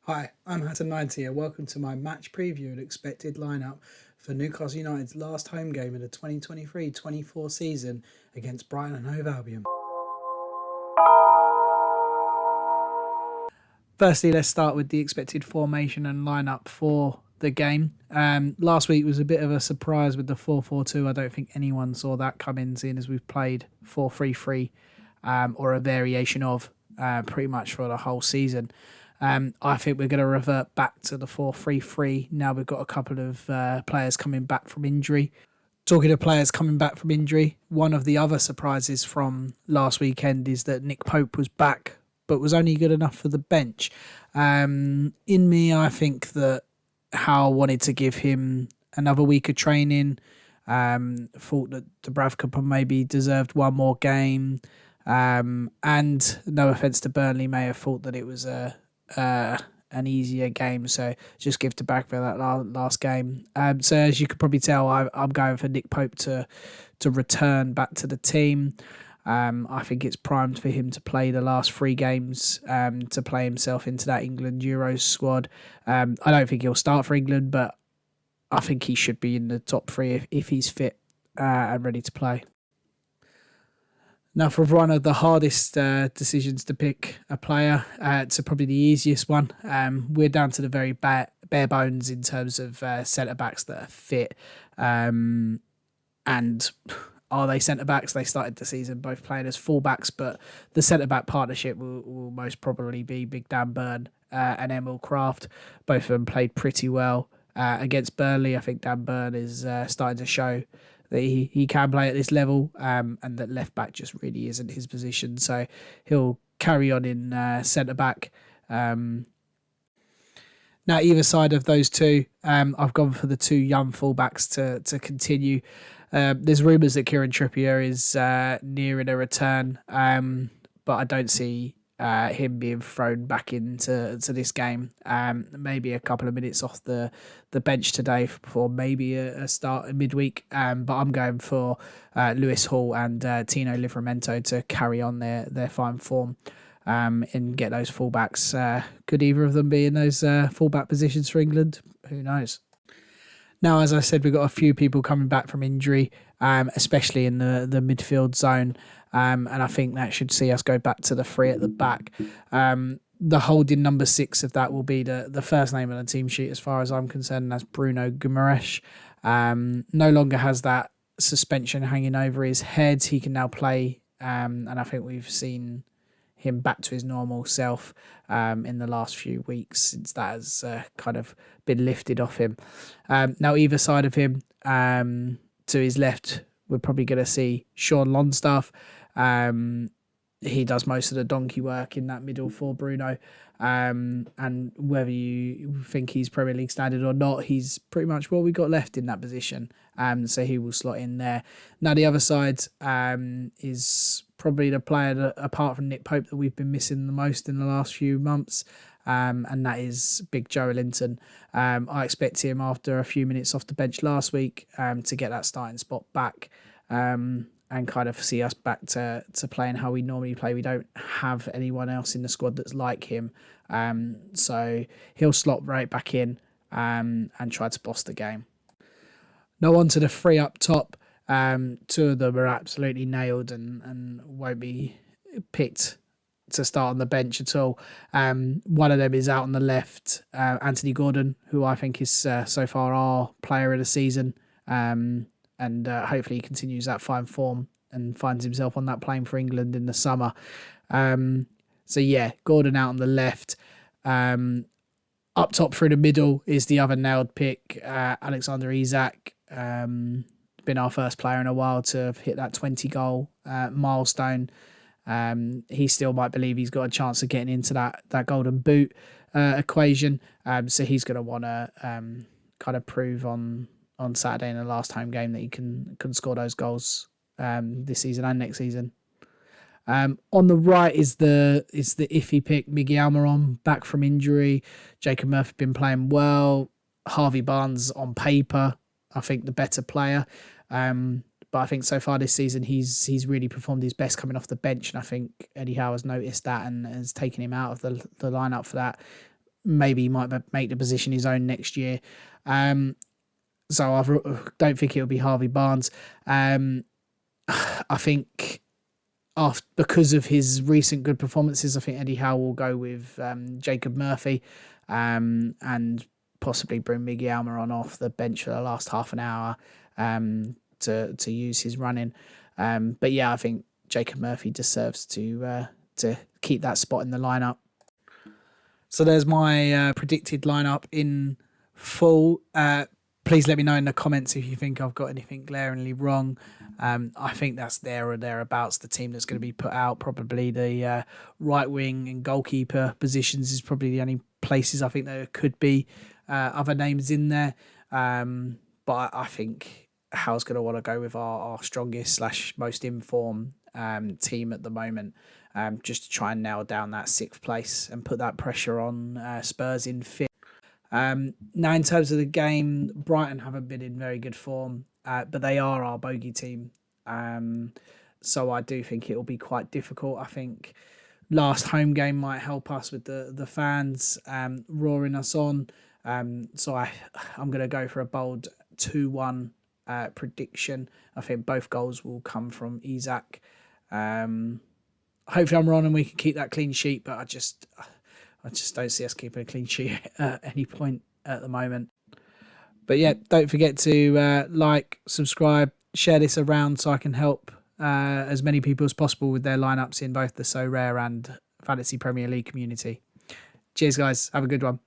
Hi, I'm Hatton90 here. Welcome to my match preview and expected lineup for Newcastle United's last home game of the 2023-24 season against Brighton Hove Albion. Firstly, let's start with the expected formation and lineup for the game. Last week was a bit of a surprise with the 4-4-2. I don't think anyone saw that coming, seeing as we've played 4-3-3 or a variation of pretty much for the whole season. I think we're going to revert back to the 4-3-3. Now we've got a couple of players coming back from injury. Talking of players coming back from injury, one of the other surprises from last weekend is that Nick Pope was back, but was only good enough for the bench. In me, I think that Howe wanted to give him another week of training. Thought that Dubravka maybe deserved one more game. And no offence to Burnley, may have thought that it was an easier game, so just give Dubravka that last game. So as you could probably tell, I'm going for Nick Pope to return back to the team. I think it's primed for him to play the last three games, to play himself into that England Euros squad. I don't think he'll start for England, but I think he should be in the top three if he's fit and ready to play. Now, for one of the hardest decisions to pick a player, to probably the easiest one, we're down to the very bare bones in terms of centre-backs that are fit. And are they centre-backs? They started the season both playing as full-backs, but the centre-back partnership will most probably be Big Dan Burn and Emil Kraft. Both of them played pretty well against Burnley. I think Dan Burn is starting to show that he can play at this level, and that left back just really isn't his position. So he'll carry on in centre back. Now, either side of those two, I've gone for the two young fullbacks to continue. There's rumours that Kieran Trippier is nearing a return, but I don't see him being thrown back into this game. Maybe a couple of minutes off the bench today for maybe a start in midweek. But I'm going for Lewis Hall and Tino Livramento to carry on their fine form and get those fullbacks. Could either of them be in those fullback positions for England? Who knows? Now, as I said, we've got a few people coming back from injury, especially in the midfield zone. And I think that should see us go back to the three at the back. The holding number 6 of that will be the first name on the team sheet as far as I'm concerned, and that's Bruno Guimaraes. No longer has that suspension hanging over his head. He can now play, and I think we've seen him back to his normal self in the last few weeks since that has kind of been lifted off him. Now, either side of him, to his left, we're probably going to see Sean Longstaff. He does most of the donkey work in that middle for Bruno. And whether you think he's Premier League standard or not, he's pretty much what we got left in that position. So he will slot in there. Now, the other side is probably the player that, apart from Nick Pope, that we've been missing the most in the last few months. And that is Big Joe Linton. I expect him, after a few minutes off the bench last week, to get that starting spot back. And kind of see us back to playing how we normally play. We don't have anyone else in the squad that's like him. So he'll slot right back in and try to boss the game. Now on to the three up top. Two of them are absolutely nailed and won't be picked to start on the bench at all. One of them is out on the left, Anthony Gordon, who I think is so far our player of the season. And hopefully he continues that fine form and finds himself on that plane for England in the summer. So yeah, Gordon out on the left. Up top through the middle is the other nailed pick, Alexander Isak. Been our first player in a while to have hit that 20-goal milestone. He still might believe he's got a chance of getting into that golden boot equation. So he's going to want to kind of prove on Saturday in the last home game that he can score those goals this season and next season. On the right is the iffy pick, Miggy Almiron, back from injury. Jacob Murphy been playing well. Harvey Barnes on paper, I think the better player. But I think so far this season he's really performed his best coming off the bench, and I think Eddie Howe has noticed that and has taken him out of the lineup for that. maybe he might make the position his own next year. So I don't think it'll be Harvey Barnes. I think because of his recent good performances, I think Eddie Howe will go with Jacob Murphy and possibly bring Miggy Almiron off the bench for the last half an hour to use his running. But yeah, I think Jacob Murphy deserves to keep that spot in the lineup. So there's my predicted lineup in full. Please let me know in the comments if you think I've got anything glaringly wrong. I think that's there or thereabouts the team that's going to be put out. Probably the right wing and goalkeeper positions is probably the only places I think there could be other names in there. But I think Hal's going to want to go with our strongest / most informed team at the moment, just to try and nail down that 6th place and put that pressure on Spurs in 5th. Now, in terms of the game, Brighton haven't been in very good form, but they are our bogey team. So I do think it will be quite difficult. I think last home game might help us with the fans roaring us on. So I'm going to go for a bold 2-1 prediction. I think both goals will come from Isak. Hopefully I'm wrong and we can keep that clean sheet, but I just don't see us keeping a clean sheet at any point at the moment. But yeah, don't forget to like, subscribe, share this around so I can help as many people as possible with their lineups in both the So Rare and Fantasy Premier League community. Cheers, guys. Have a good one.